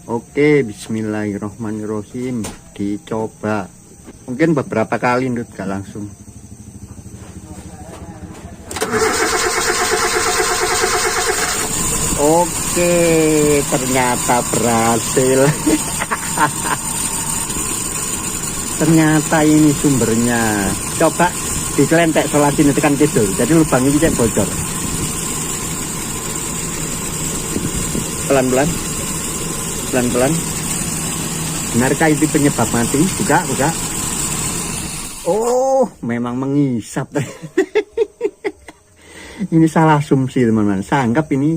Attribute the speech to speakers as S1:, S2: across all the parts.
S1: Oke, bismillahirrohmanirrohim. Dicoba. Mungkin beberapa kali gak langsung. Oke, ternyata berhasil. Ternyata ini sumbernya. Coba dikelentek sebelah sini tekan kidul. Jadi lubang ini cek bocor. Pelan-pelan. Pelan-pelan. Benarkah itu penyebab mati? Buka. Oh, memang mengisap. Ini salah asumsi teman-teman. Saya anggap ini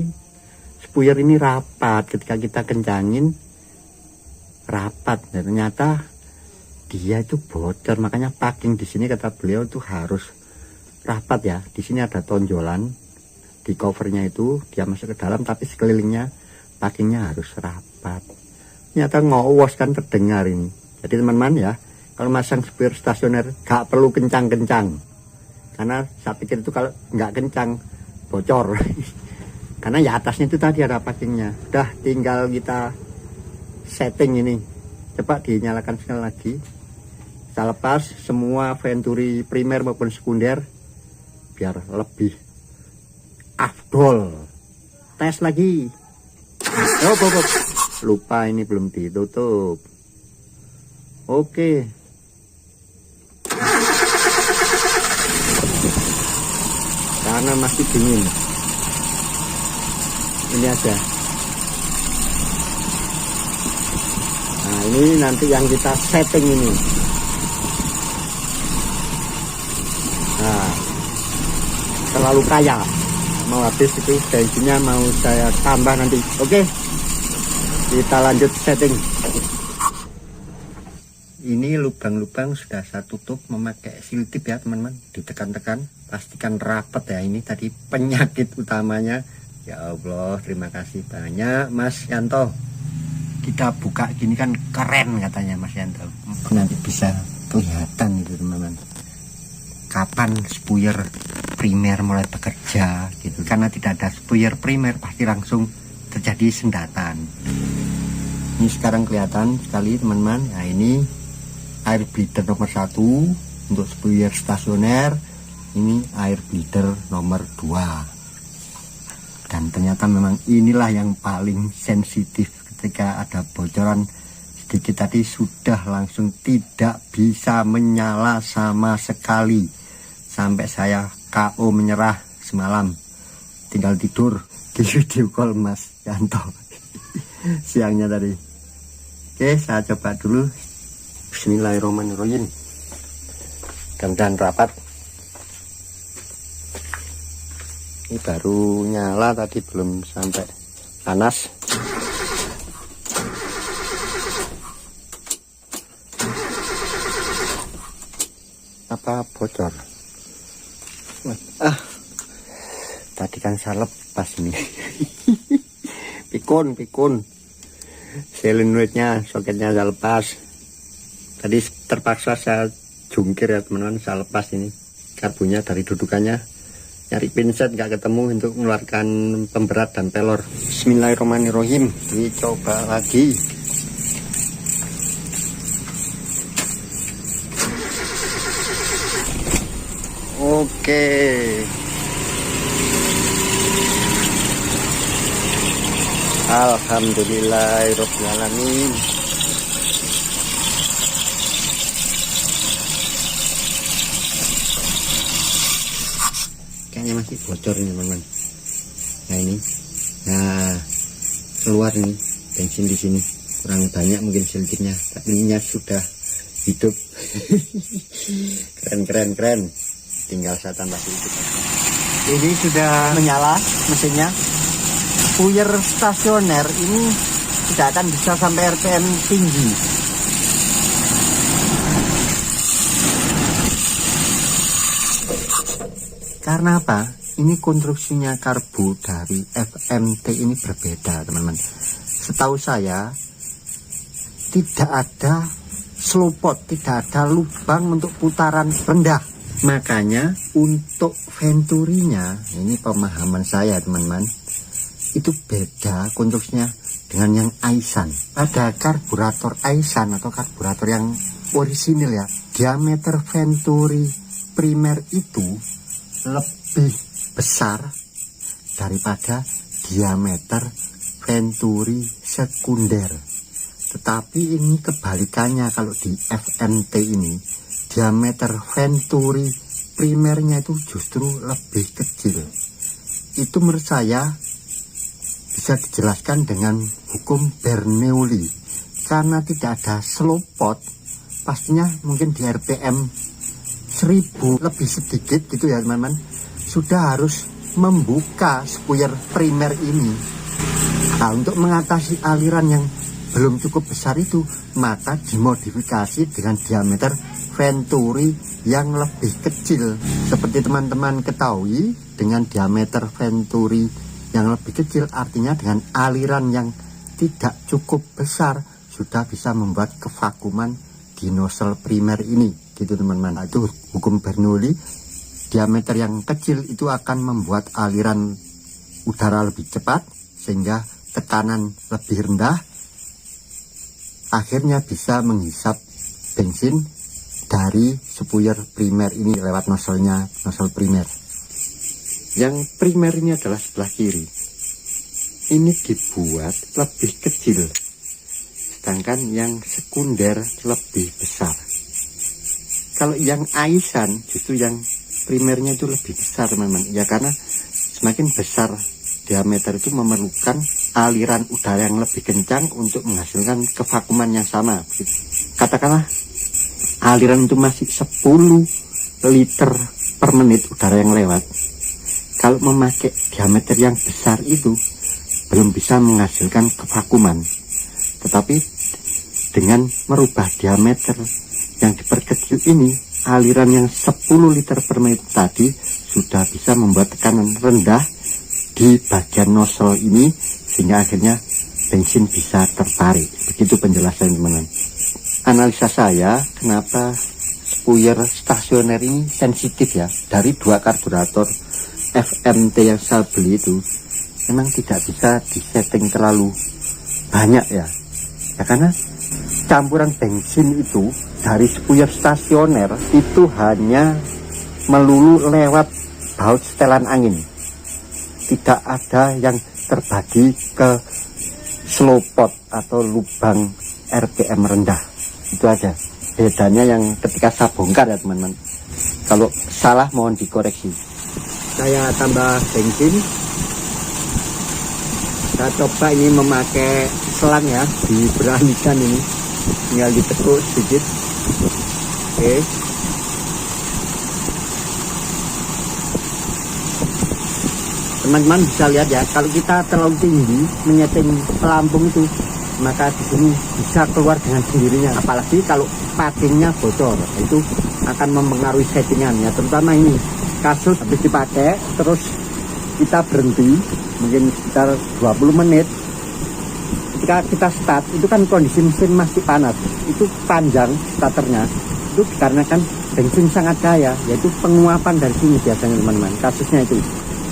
S1: spuyer ini rapat. Ketika kita kencangin rapat. Dan ternyata dia itu bocor. Makanya packing di sini kata beliau itu harus rapat ya. Di sini ada tonjolan di covernya itu dia masuk ke dalam, tapi sekelilingnya packingnya harus rapat. Ternyata ngowos kan terdengar ini. Jadi teman-teman ya, kalau masang spuyer stasioner gak perlu kencang-kencang, karena saya pikir itu kalau nggak kencang bocor. Karena ya atasnya itu tadi ada packingnya. Udah tinggal kita setting ini. Coba dinyalakan sekali lagi. Kita lepas semua venturi primer maupun sekunder biar lebih afdol. Tes lagi. Oh, lupa ini belum ditutup. Oke. Karena masih dingin. Ini aja. Nah, ini nanti yang kita setting ini. Nah, terlalu kaya. Mau habis itu bensinnya mau saya tambah nanti. Oke, kita lanjut setting. Ini lubang-lubang sudah saya tutup memakai seal tip ya teman-teman. Ditekan-tekan, pastikan rapat ya. Ini tadi penyakit utamanya. Ya Allah, terima kasih banyak Mas Yanto. Kita buka gini kan keren katanya Mas Yanto. Nanti bisa kelihatan itu teman-teman, kapan spuyer primer mulai bekerja gitu. Karena tidak ada spuyer primer pasti langsung terjadi sendatan. Ini sekarang kelihatan sekali teman-teman. Nah, ini air bleeder nomor 1 untuk spuyer stasioner. Ini air bleeder nomor 2. Dan ternyata memang inilah yang paling sensitif. Ketika ada bocoran sedikit tadi sudah langsung tidak bisa menyala sama sekali. Sampai saya KO menyerah semalam, tinggal tidur di video call Mas Yanto siangnya tadi. Oke, saya coba dulu. Bismillahirrahmanirrahim. Mudah-mudahan rapat. Ini baru nyala tadi, belum sampai panas. Apa bocor? Tadi kan saya lepas ini. pikun selenoidnya, soketnya saya lepas. Tadi terpaksa saya jungkir ya teman-teman, saya lepas ini karbonnya dari dudukannya. Nyari pinset nggak ketemu untuk mengeluarkan pemberat dan pelor. Bismillahirrahmanirrahim. Dicoba lagi. Oke. Alhamdulillahirrahmanirrahim. Kayaknya masih bocor ini teman-teman. Nah ini, nah keluar ini bensin di sini kurang banyak mungkin siltiknya, tapi ininya sudah hidup. Keren. Tinggal saya tambah sedikit. Ini sudah menyala mesinnya. Spuyer stasioner ini tidak akan bisa sampai RPM tinggi. Karena apa? Ini konstruksinya karbu dari FMT ini berbeda teman-teman. Setahu saya tidak ada slowpot, tidak ada lubang untuk putaran rendah. Makanya untuk venturinya, ini pemahaman saya teman-teman, itu beda konstruksinya dengan yang Aisan. Pada karburator Aisan atau karburator yang orisinil ya, diameter venturi primer itu lebih besar daripada diameter venturi sekunder. Tetapi ini kebalikannya, kalau di FMT ini diameter venturi primernya itu justru lebih kecil. Itu menurut saya bisa dijelaskan dengan hukum Bernoulli. Karena tidak ada slow pot, pastinya mungkin di RPM 1000 lebih sedikit gitu ya teman-teman, sudah harus membuka spuyer primer ini. Nah, untuk mengatasi aliran yang belum cukup besar itu, maka dimodifikasi dengan diameter venturi yang lebih kecil. Seperti teman-teman ketahui, dengan diameter venturi yang lebih kecil artinya dengan aliran yang tidak cukup besar sudah bisa membuat kevakuman di nozzle primer ini, gitu teman-teman. Itu hukum Bernoulli. Diameter yang kecil itu akan membuat aliran udara lebih cepat sehingga tekanan lebih rendah, akhirnya bisa menghisap bensin dari spuyer primer ini lewat nozzle-nya, nozzle primer. Yang primer ini adalah sebelah kiri. Ini dibuat lebih kecil, sedangkan yang sekunder lebih besar. Kalau yang Aisan justru yang primernya itu lebih besar teman-teman. Ya karena semakin besar diameter itu memerlukan aliran udara yang lebih kencang untuk menghasilkan kevakuman yang sama. Katakanlah aliran itu masih 10 liter per menit udara yang lewat. Kalau memakai diameter yang besar itu belum bisa menghasilkan kevakuman. Tetapi dengan merubah diameter yang diperkecil ini, aliran yang 10 liter per menit tadi sudah bisa membuat tekanan rendah di bagian nozzle ini, sehingga akhirnya bensin bisa tertarik. Begitu penjelasan teman-teman. Analisa saya kenapa spuyer stasioner ini sensitif ya, dari 2 karburator FMT yang saya beli itu memang tidak bisa disetting terlalu banyak ya. Ya karena campuran bensin itu dari spuyer stasioner itu hanya melulu lewat baut setelan angin. Tidak ada yang terbagi ke slow pot atau lubang RPM rendah. Itu aja bedanya yang ketika saya bongkar ya teman-teman. Kalau salah mohon dikoreksi. Saya tambah bensin. Saya coba ini memakai selang ya, diberanikan ini, tinggal ditekuk sedikit. Oke. Teman-teman bisa lihat ya, kalau kita terlalu tinggi menyeting pelampung itu, maka di sini bisa keluar dengan sendirinya. Apalagi kalau patingnya bocor, itu akan mempengaruhi settingan ya. Terutama ini kasus habis dipakai, terus kita berhenti mungkin sekitar 20 menit. Ketika kita start, itu kan kondisi mesin masih panas, itu panjang starternya, itu dikarenakan bensin sangat kaya, yaitu penguapan dari sini biasanya teman-teman. Kasusnya itu.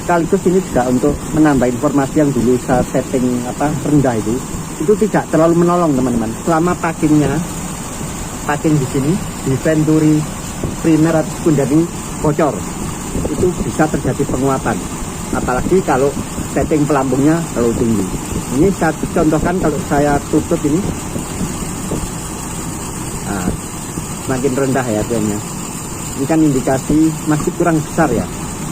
S1: Sekaligus ini juga untuk menambah informasi yang dulu saya setting rendah itu tidak terlalu menolong teman-teman. Selama packing di sini di venturi primer atau sekunder ini bocor, itu bisa terjadi penguapan. Apalagi kalau setting pelampungnya terlalu tinggi. Ini saya contohkan kalau saya tutup ini, nah, semakin rendah ya trennya. Ini kan indikasi masih kurang besar ya.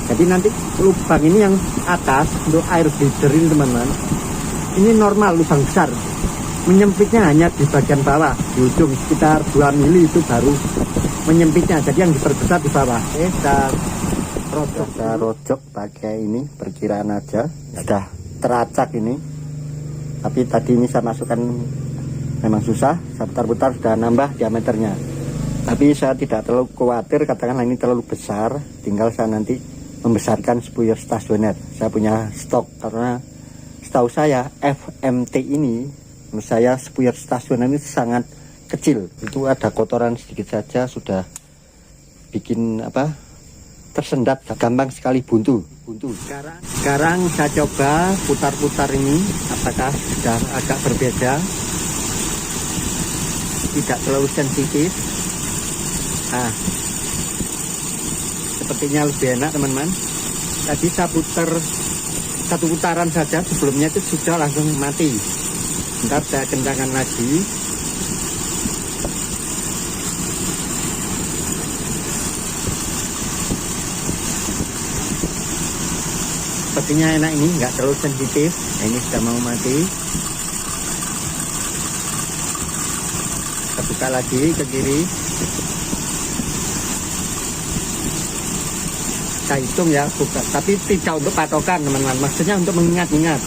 S1: Jadi nanti lubang ini yang atas untuk air bleeder ini teman-teman, ini normal lubang besar, menyempitnya hanya di bagian bawah, di ujung sekitar 2 mili itu baru menyempitnya. Jadi yang diperbesar di bawah. Saya rojok pakai ini perkiraan aja, sudah teracak ini. Tapi tadi ini saya masukkan memang susah, saya putar-putar sudah nambah diameternya. Tapi saya tidak terlalu khawatir, katakanlah ini terlalu besar, tinggal saya nanti membesarkan spuyer stasioner. Saya punya stok, karena setahu saya FMT ini, menurut saya spuyer stasioner ini sangat kecil. Itu ada kotoran sedikit saja sudah bikin tersendat, gampang sekali buntu. buntu. Sekarang saya coba putar-putar ini, apakah sudah agak berbeda, tidak terlalu sensitif. Nah, sepertinya lebih enak teman-teman. Tadi saya putar satu putaran saja, sebelumnya itu sudah langsung mati. Bentar saya kencangkan lagi. Sepertinya enak, ini nggak terlalu sensitif. Nah, ini sudah mau mati. Kita buka lagi ke kiri. Saya hitung ya, buka, tapi tidak untuk patokan teman-teman, maksudnya untuk mengingat-ingat.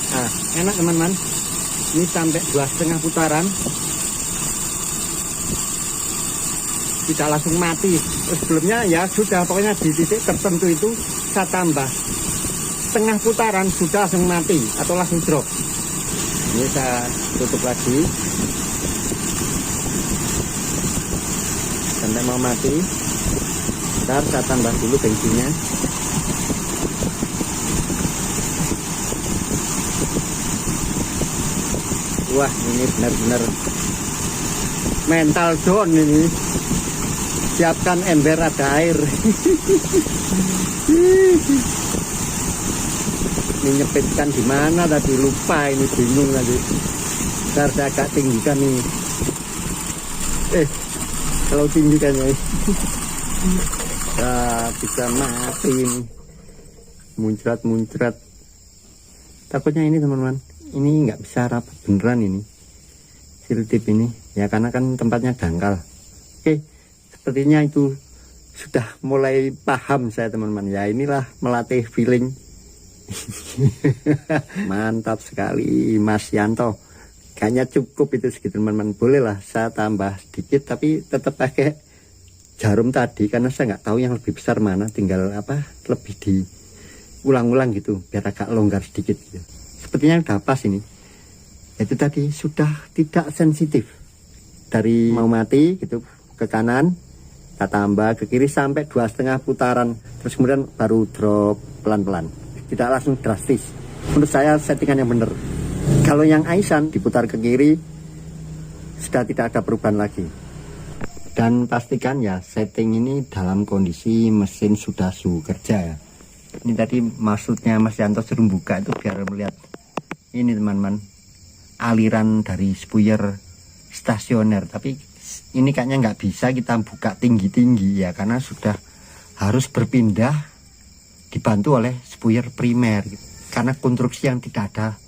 S1: Nah, enak teman-teman, ini sampai 2,5 putaran, tidak langsung mati. Sebelumnya ya sudah, pokoknya di titik tertentu itu saya tambah setengah putaran sudah langsung mati atau langsung drop. Ini saya tutup lagi sampai mau mati. Ntar saya tambah dulu bensinnya. Wah, ini benar-benar mental down ini. Siapkan ember ada air. Ini nyepitkan di mana tadi, lupa, ini bingung tadi. Ntar saya agak tinggikan nih. Kalau tinggikan ya, bisa mati ini. Muncrat-muncrat. Takutnya ini teman-teman, ini nggak bisa rapat beneran ini siltip ini ya, karena kan tempatnya dangkal. Oke, sepertinya itu sudah mulai paham saya teman-teman ya. Inilah melatih feeling. Mantap sekali Mas Yanto. Kayaknya cukup itu segitu teman-teman. Bolehlah saya tambah sedikit, tapi tetap pakai jarum tadi karena saya nggak tahu yang lebih besar mana. Tinggal apa, lebih diulang-ulang gitu biar agak longgar sedikit gitu. Sepertinya udah pas ini. Itu tadi sudah tidak sensitif. Dari mau mati gitu ke kanan, kita tambah ke kiri sampai 2,5 putaran, terus kemudian baru drop pelan-pelan. Tidak langsung drastis. Menurut saya settingan yang benar. Kalau yang Aisan diputar ke kiri sudah tidak ada perubahan lagi. Dan pastikan ya setting ini dalam kondisi mesin sudah suhu kerja ya. Ini tadi maksudnya Mas Yanto suruh buka itu biar melihat ini teman-teman, aliran dari spuyer stasioner. Tapi ini kayaknya nggak bisa kita buka tinggi-tinggi ya, karena sudah harus berpindah dibantu oleh spuyer primer gitu. Karena konstruksi yang tidak ada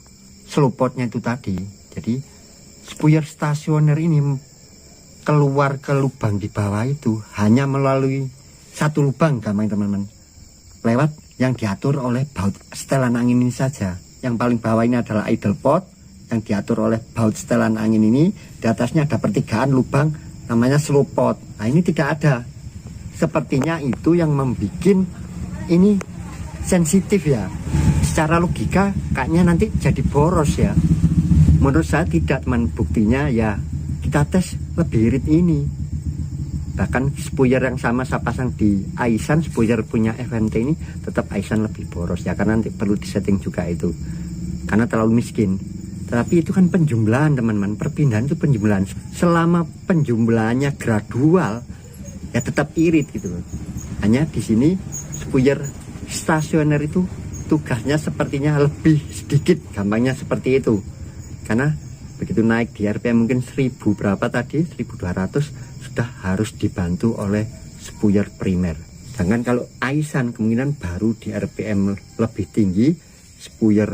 S1: slowpotnya itu tadi, jadi spuyer stasioner ini keluar ke lubang di bawah itu hanya melalui satu lubang, gampang teman-teman, lewat yang diatur oleh baut setelan angin ini saja. Yang paling bawah ini adalah idle pot yang diatur oleh baut setelan angin ini. Di atasnya ada pertigaan lubang namanya slowpot. Nah, ini tidak ada. Sepertinya itu yang membuat ini sensitif ya. Secara logika kayaknya nanti jadi boros ya. Menurut saya tidak teman. Buktinya ya kita tes lebih irit ini. Bahkan spuyer yang sama saya pasang di Aisan, spuyer punya FNT ini, tetap Aisan lebih boros ya, karena nanti perlu disetting juga itu karena terlalu miskin. Tapi itu kan penjumlahan teman-teman, perpindahan itu penjumlahan. Selama penjumlahannya gradual ya tetap irit gitu loh. Hanya di sini spuyer stasioner itu tugasnya sepertinya lebih sedikit, gampangnya seperti itu. Karena begitu naik di RPM mungkin 1000 berapa tadi, 1200, sudah harus dibantu oleh spuyer primer. Sedangkan kalau Aisan kemungkinan baru di RPM lebih tinggi spuyer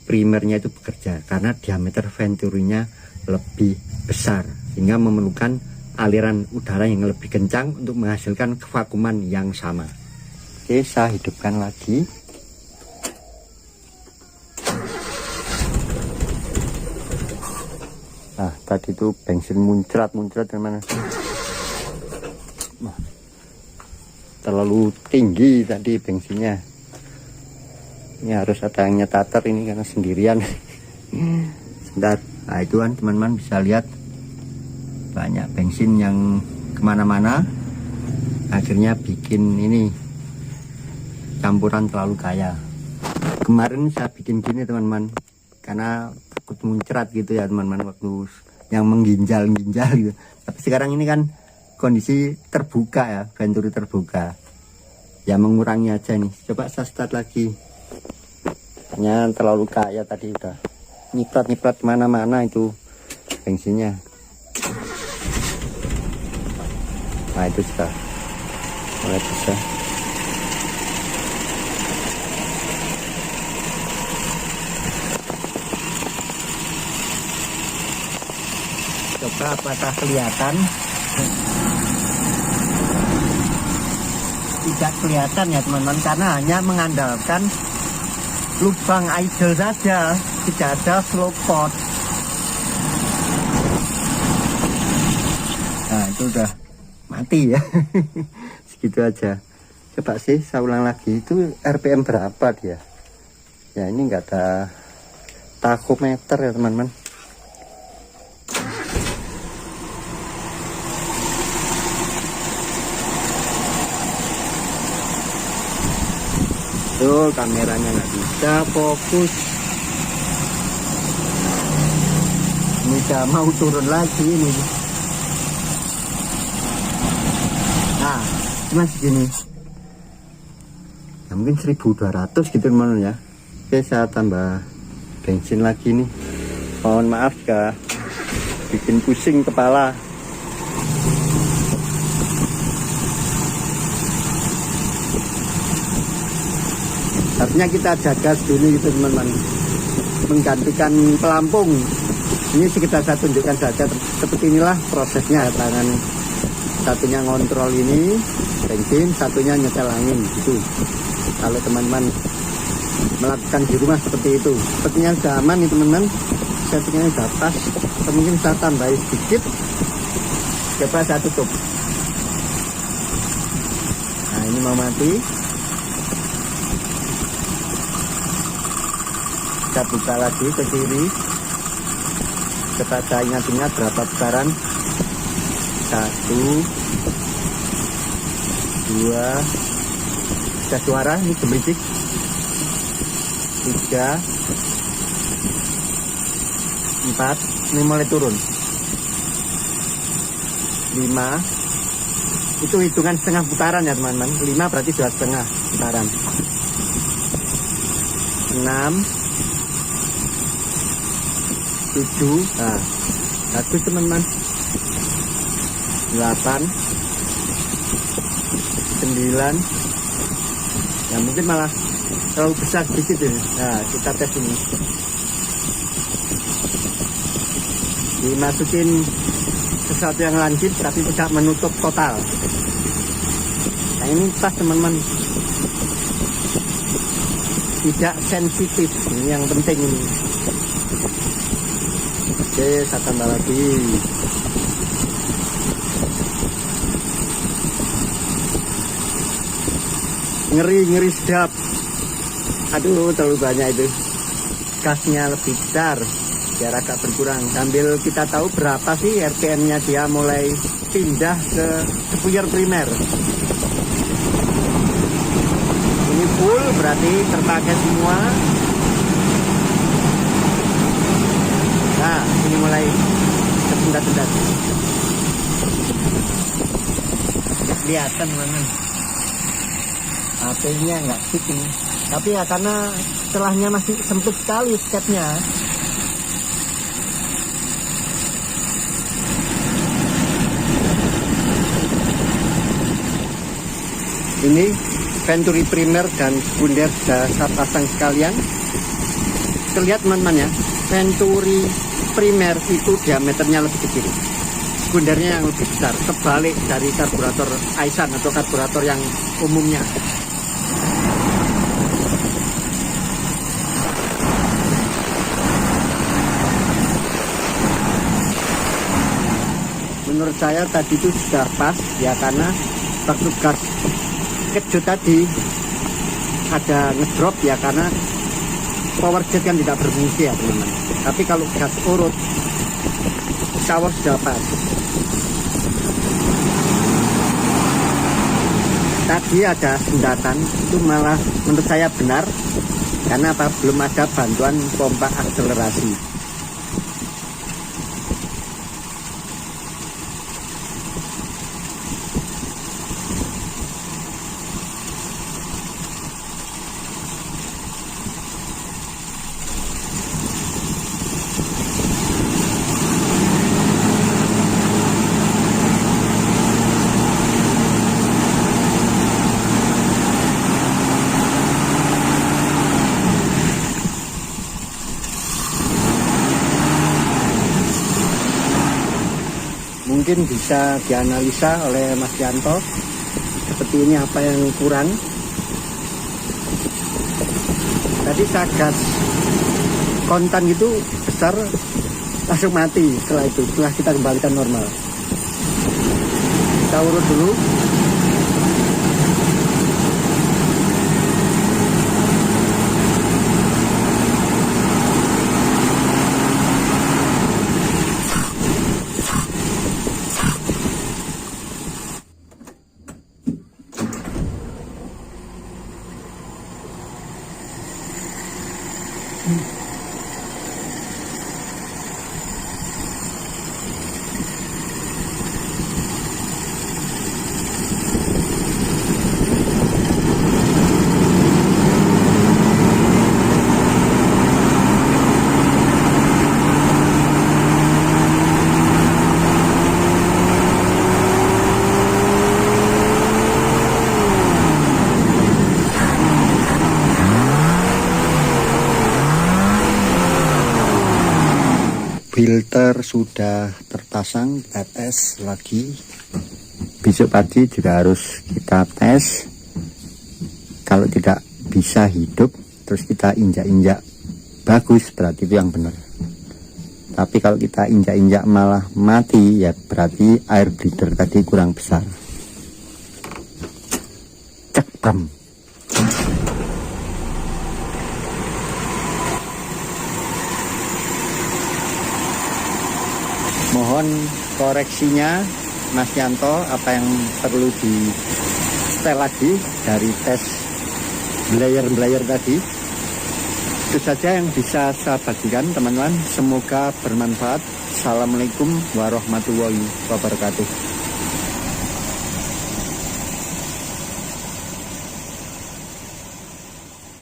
S1: primernya itu bekerja, karena diameter venturinya lebih besar sehingga memerlukan aliran udara yang lebih kencang untuk menghasilkan kevakuman yang sama. Oke, saya hidupkan lagi. Nah, tadi itu bensin muncrat teman-teman. Terlalu tinggi tadi bensinnya. Ini harus ada yang nyetater ini karena sendirian. Sebentar. Nah itu kan teman-teman bisa lihat banyak bensin yang kemana-mana, akhirnya bikin ini campuran terlalu kaya. Kemarin saya bikin gini teman-teman, karena takut muncrat gitu ya teman-teman, waktu yang mengginjal-ginjal gitu. Tapi sekarang ini kan kondisi terbuka ya, venturi terbuka ya, mengurangi aja nih. Coba saya start lagi, ternyata terlalu kaya tadi, udah nyiprat-nyiprat mana-mana itu bensinnya. Nah itu sudah mulai bisa. Coba apakah kelihatan? Tidak kelihatan ya teman-teman, karena hanya mengandalkan lubang idle saja, tidak ada slow pot. Nah itu udah mati ya. Segitu aja. Coba sih saya ulang lagi, itu RPM berapa dia ya? Ini enggak ada tachometer ya teman-teman. Tuh kameranya nggak bisa fokus. Ini udah mau turun lagi ini. Nah cuma segini ya, mungkin 1200 gitu teman-teman ya. Oke, saya tambah bensin lagi nih. Mohon maaf ya, bikin pusing kepala. Artinya kita jaga segini gitu teman-teman, menggantikan pelampung. Ini sekitar saya tunjukkan saja, seperti inilah prosesnya. Tangan satunya ngontrol ini bensin, satunya nyetel angin gitu. Kalau teman-teman melakukan di rumah seperti itu, sepertinya sudah aman nih teman-teman, settingnya sudah pas. Atau mungkin saya tambahin sedikit. Coba saya tutup. Nah ini mau mati. Kita buka lagi ke kiri. Coba saya ingat-ingat berapa putaran. 1, 2, ada suara ini gemerisik. 3, 4, ini mulai turun. 5, itu hitungan setengah putaran ya teman-teman. 5 berarti 2,5 putaran. 6, 7, nah bagus teman-teman. 8, 9, ya mungkin malah terlalu besar sedikit ini. Nah kita tes ini, dimasukin sesuatu yang lancip tapi tidak menutup total. Nah ini pas teman-teman, tidak sensitif, ini yang penting ini. Oke, saya tambah lagi. Ngeri sedap. Aduh terlalu banyak itu, gasnya lebih besar biar agak berkurang, sambil kita tahu berapa sih RPM nya dia mulai pindah ke spuyer primer. Ini full berarti terpakai semua. Nah ini mulai tersendat-sendat, kelihatan teman-teman. HP-nya nggak fit ini, tapi ya karena celahnya masih sempit sekali sketnya. Ini venturi primer dan sekunder sudah saya pasang sekalian. Terlihat teman-teman ya, venturi primer itu diameternya lebih kecil, sekundernya yang lebih besar, kebalik dari karburator Aisin atau karburator yang umumnya. Menurut saya tadi itu sudah pas ya, karena waktu gas kejut tadi ada ngedrop ya, karena power jet kan tidak berfungsi ya teman-teman. Tapi kalau gas urut shower sudah pas. Tadi ada sendatan, itu malah menurut saya benar, karena apa? Belum ada bantuan pompa akselerasi. Mungkin bisa dianalisa oleh Mas Yanto seperti ini apa yang kurang. Tadi saya gas kontan itu besar, langsung mati. Setelah kita kembalikan normal, kita urut dulu. Filter sudah terpasang, kita tes lagi. Besok pagi juga harus kita tes. Kalau tidak bisa hidup, terus kita injak-injak bagus, berarti itu yang benar. Tapi kalau kita injak-injak malah mati, ya berarti air breather tadi kurang besar. Cekrem. Mohon koreksinya Mas Yanto, apa yang perlu di setel lagi dari tes belayer tadi. Itu saja yang bisa saya bagikan teman-teman, semoga bermanfaat. Assalamualaikum warahmatullahi wabarakatuh.